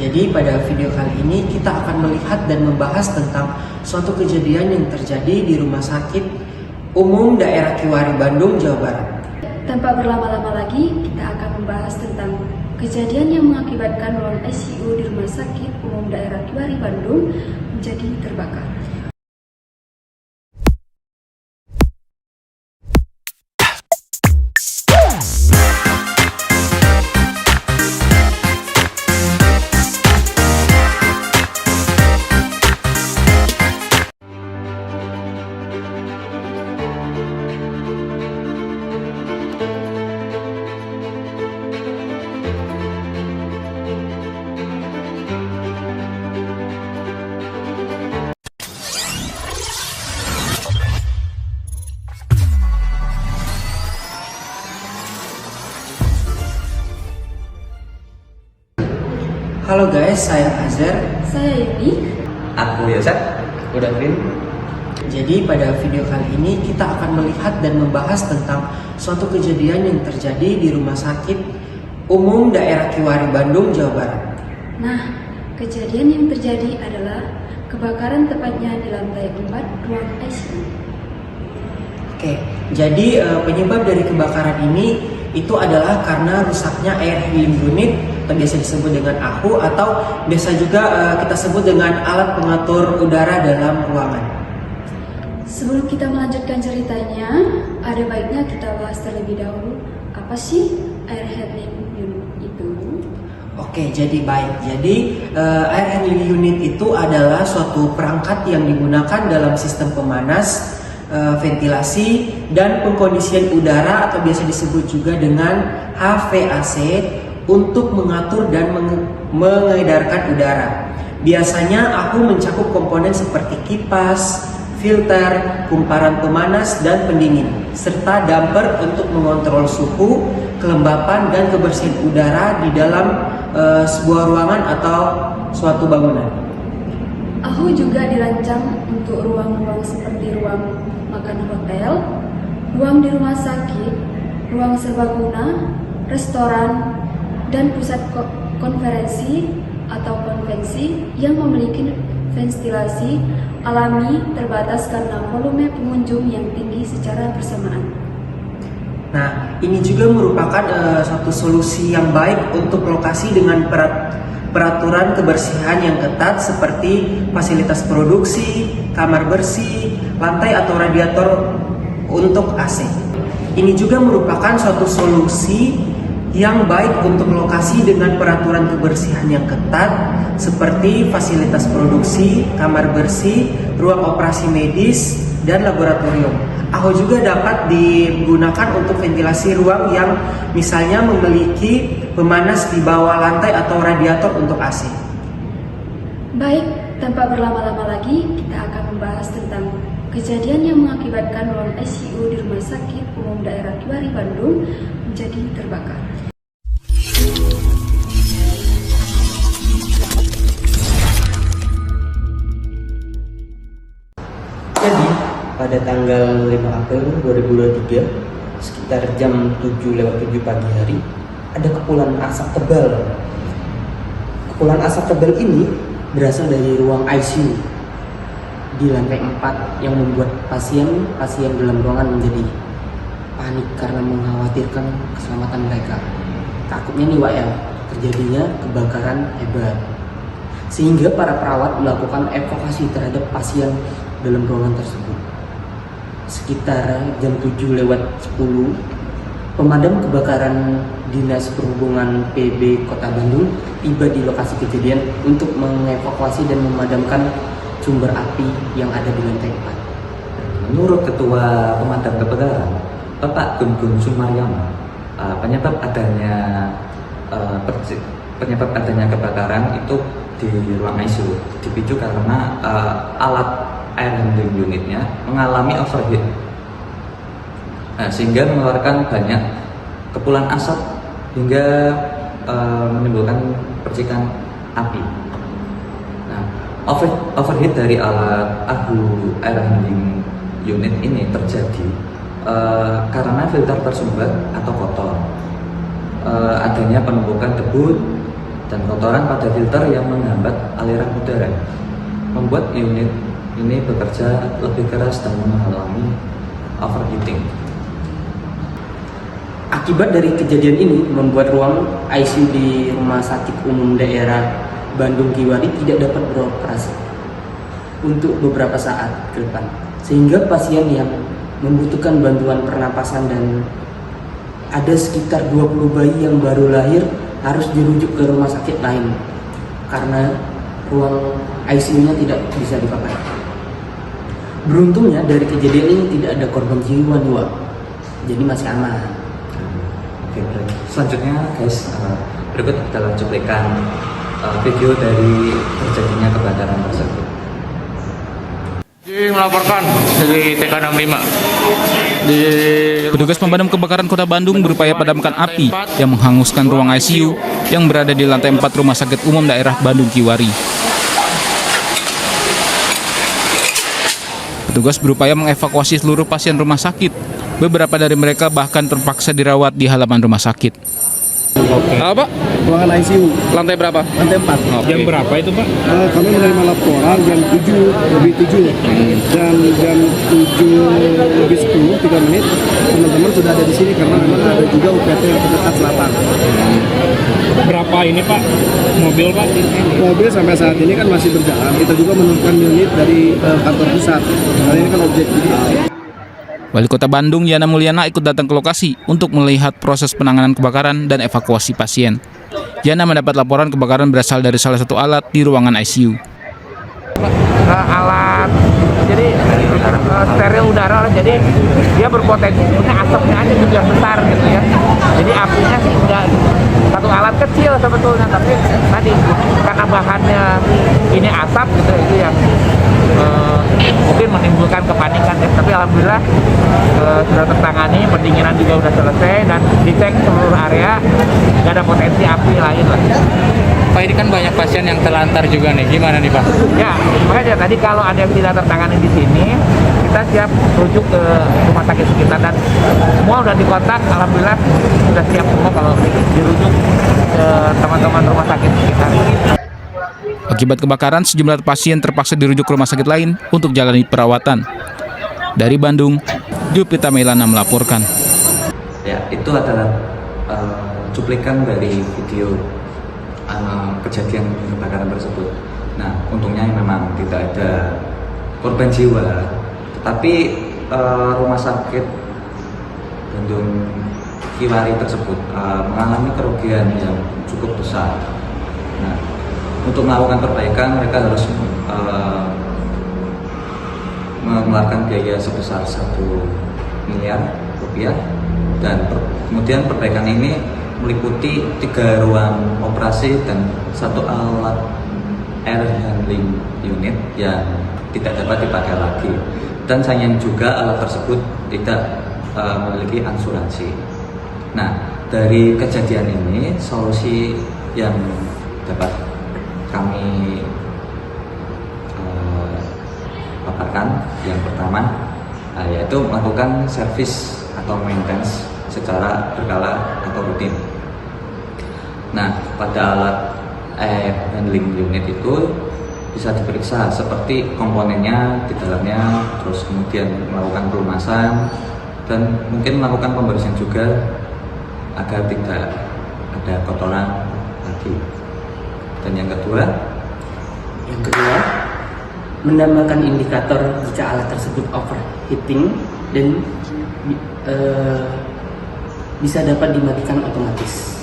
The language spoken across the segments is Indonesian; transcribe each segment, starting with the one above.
Jadi pada video kali ini kita akan melihat dan membahas tentang suatu kejadian yang terjadi di Rumah Sakit Umum Daerah Kiwari, Bandung, Jawa Barat. Tanpa berlama-lama lagi, kita akan membahas tentang kejadian yang mengakibatkan ruang ICU di Rumah Sakit Umum Daerah Kiwari, Bandung menjadi terbakar. Halo guys, saya Azhar. Saya Yuni. Aku Yosef. Aku Davin. Jadi pada video kali ini kita akan melihat dan membahas tentang suatu kejadian yang terjadi di Rumah Sakit Umum Daerah Kiwari, Bandung, Jawa Barat. Nah, kejadian yang terjadi adalah kebakaran tepatnya di lantai 4 ruang ICU. Oke, jadi penyebab dari kebakaran ini itu adalah karena rusaknya air handling unit atau biasa disebut dengan AHU atau biasa juga kita sebut dengan alat pengatur udara dalam ruangan. Sebelum kita melanjutkan ceritanya, ada baiknya kita bahas terlebih dahulu apa sih air handling unit itu? Oke, jadi baik. Jadi air handling unit itu adalah suatu perangkat yang digunakan dalam sistem pemanas, ventilasi, dan pengkondisian udara atau biasa disebut juga dengan HVAC untuk mengatur dan mengedarkan udara. Biasanya AHU mencakup komponen seperti kipas, filter, kumparan pemanas, dan pendingin, serta damper untuk mengontrol suhu, kelembapan, dan kebersihan udara di dalam sebuah ruangan atau suatu bangunan. AHU juga dirancang untuk ruang-ruang seperti ruang makan hotel, ruang di rumah sakit, ruang serbaguna, restoran, dan pusat konferensi atau konvensi yang memiliki ventilasi alami terbatas karena volume pengunjung yang tinggi secara bersamaan. Nah, ini juga merupakan suatu solusi yang baik untuk lokasi dengan peraturan kebersihan yang ketat seperti fasilitas produksi, kamar bersih, lantai atau radiator untuk AC. Ini juga merupakan suatu solusi yang baik untuk lokasi dengan peraturan kebersihan yang ketat seperti fasilitas produksi, kamar bersih, ruang operasi medis, dan laboratorium. AHU juga dapat digunakan untuk ventilasi ruang yang misalnya memiliki pemanas di bawah lantai atau radiator untuk AC. Baik, tanpa berlama-lama lagi, kita akan membahas tentang kejadian yang mengakibatkan ruang ICU di Rumah Sakit Umum Daerah Kiwari, Bandung menjadi terbakar. Jadi, pada tanggal 5 April 2023, sekitar jam 7:07 pagi hari, ada kepulan asap tebal. Kepulan asap tebal ini berasal dari ruang ICU di lantai 4 yang membuat pasien dalam ruangan menjadi panik karena mengkhawatirkan keselamatan mereka. Takutnya nih Wak ya, terjadinya kebakaran hebat. Sehingga para perawat melakukan evakuasi terhadap pasien dalam ruangan tersebut. Sekitar jam 7:10, pemadam kebakaran Dinas Perhubungan PB Kota Bandung tiba di lokasi kejadian untuk mengevakuasi dan memadamkan sumber api yang ada di lantai 4. Menurut Ketua Pemadam Kebakaran, Bapak Gun Sumaryama, penyebab adanya kebakaran itu di ruang ICU dipicu karena alat air handling unitnya mengalami overheat, sehingga mengeluarkan banyak kepulan asap hingga menimbulkan percikan api. Nah, overheat dari alat AHU air handling unit ini terjadi karena filter tersumbat atau kotor, adanya penumpukan debu dan kotoran pada filter yang menghambat aliran udara, membuat unit ini bekerja lebih keras dan mengalami overheating. Akibat dari kejadian ini membuat ruang ICU di Rumah Sakit Umum Daerah Bandung Kiwari tidak dapat beroperasi untuk beberapa saat ke depan, sehingga pasien yang membutuhkan bantuan pernapasan dan ada sekitar 20 bayi yang baru lahir harus dirujuk ke rumah sakit lain karena ruang ICU-nya tidak bisa dipakai. Beruntungnya dari kejadian ini tidak ada korban jiwa nih, Wak. Jadi masih aman. Oke, baik. Selanjutnya guys, berikut adalah cuplikan video dari terjadinya kebakaran tersebut. Melaporkan dari TK65 Petugas pemadam kebakaran Kota Bandung berupaya padamkan api yang menghanguskan ruang ICU yang berada di lantai 4 Rumah Sakit Umum Daerah Bandung Kiwari. Petugas berupaya mengevakuasi seluruh pasien rumah sakit. Beberapa dari mereka bahkan terpaksa dirawat di halaman rumah sakit. Apa? Ruangan ICU Lantai berapa? lantai 4. Jam berapa itu, Pak? Kami menerima laporan jam 7 lebih 7 dan jam 7 lebih 10 3 menit teman-teman sudah ada di sini karena memang ada juga UPT yang terdekat selatan. Berapa ini, Pak? Mobil, Pak? Mobil sampai saat ini kan masih berjalan. Kita juga menurunkan unit dari kantor pusat. Karena ini kan objek jadi. Wali Kota Bandung Yana Mulyana ikut datang ke lokasi untuk melihat proses penanganan kebakaran dan evakuasi pasien. Yana mendapat laporan kebakaran berasal dari salah satu alat di ruangan ICU. alat jadi steril udara, jadi dia berpotensi punya asapnya aja juga besar gitu ya. Jadi apinya sih enggak satu alat kecil sebetulnya, tapi tadi karena bahannya ini asap gitu itu yang mungkin menimbulkan kepanikan ya. Tapi alhamdulillah sudah tertangani, pendinginan juga sudah selesai dan dicek seluruh area nggak ada potensi api lain lah. Pak, ini kan banyak pasien yang terlantar juga nih. Gimana nih, Pak? Ya, makanya tadi kalau ada yang tidak tertangani di sini, kita siap rujuk ke rumah sakit sekitar dan semua udah dikontak. Alhamdulillah sudah siap semua kalau dirujuk ke teman-teman rumah sakit sekitar. Akibat kebakaran, sejumlah pasien terpaksa dirujuk ke rumah sakit lain untuk jalani perawatan. Dari Bandung, Jupita Melana melaporkan. Ya, itu adalah cuplikan dari video kejadian kebakaran tersebut. Nah, untungnya memang tidak ada korban jiwa, tetapi rumah sakit Bandung Kiwari tersebut mengalami kerugian yang cukup besar. Nah, untuk melakukan perbaikan mereka harus mengeluarkan biaya sebesar 1 miliar rupiah dan kemudian perbaikan ini meliputi 3 ruang operasi dan 1 alat air handling unit yang tidak dapat dipakai lagi, dan sayang juga alat tersebut tidak memiliki asuransi. Nah, dari kejadian ini solusi yang dapat kami paparkan yang pertama yaitu melakukan servis atau maintenance secara berkala atau rutin. Nah, pada alat air handling unit itu bisa diperiksa seperti komponennya di dalamnya, terus kemudian melakukan pelunasan dan mungkin melakukan pembersihan juga agar tidak ada kotoran lagi. Dan yang kedua, menambahkan indikator jika alat tersebut overheating dan bisa dapat dimatikan otomatis.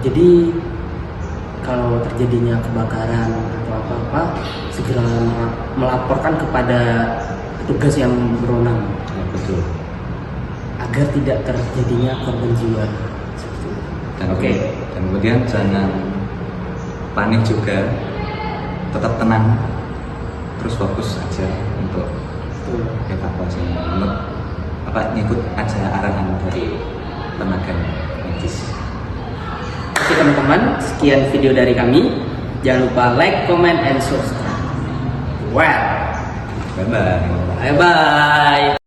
Jadi kalau terjadinya kebakaran atau apa-apa, segera melaporkan kepada petugas yang berwenang. ya betul. Agar tidak terjadinya korban jiwa. Dan, Oke. dan kemudian jangan panik juga, tetap tenang, terus fokus aja untuk evakuasi, ngikut aja arahan dari tenaga medis. Oke teman-teman, sekian video dari kami. Jangan lupa like, comment, and subscribe. Well, Bye bye. bye-bye.